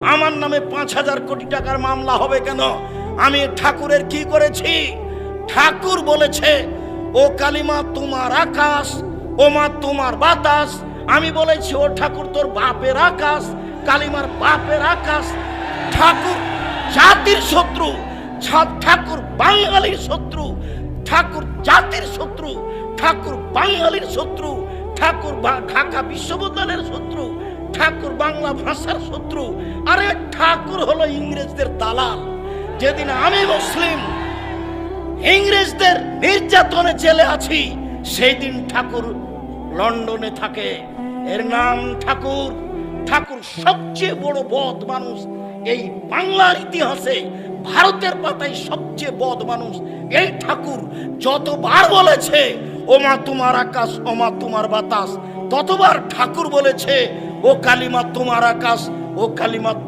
আমার নামে 5,000 কোটি টাকার মামলা হবে কেন? আমি ঠাকুরের কি করেছি? ঠাকুর বলেছে ও কালিমা তোমার আকাশ, ও মা তোমার বাতাস। আমি বলেছি ও ঠাকুর তোর বাপের আকাশ, কালিমার বাপের আকাশ। ঠাকুর জাতির শত্রু, ঠাকুর বাঙালির শত্রু, ঠাকুর জাতির শত্রু, ঠাকুর বাঙালির শত্রু, ঠাকুর ঢাকা বিশ্ববিদ্যালয়ের শত্রু, ঠাকুর বাংলা ভাষার শত্রু। আরে ঠাকুর হলো ইংরেজদের দালাল। যেদিন আমি মুসলিম ইংরেজদের নির্যাতনে জেলে আছি, সেই দিন ঠাকুর লন্ডনে থাকে। এর নাম ঠাকুর। ঠাকুর সবচেয়ে বড় বদ মানুষ এই বাংলার ইতিহাসে, ভারতের পাতায় সবচেয়ে বদ মানুষ এই ঠাকুর। যতবার বলেছে ও মা তোমার আকাশ, ও মা তোমার বাতাস, ততবার ঠাকুর বলেছে ও কালিমা তোমার আকাশ, ও কালিমা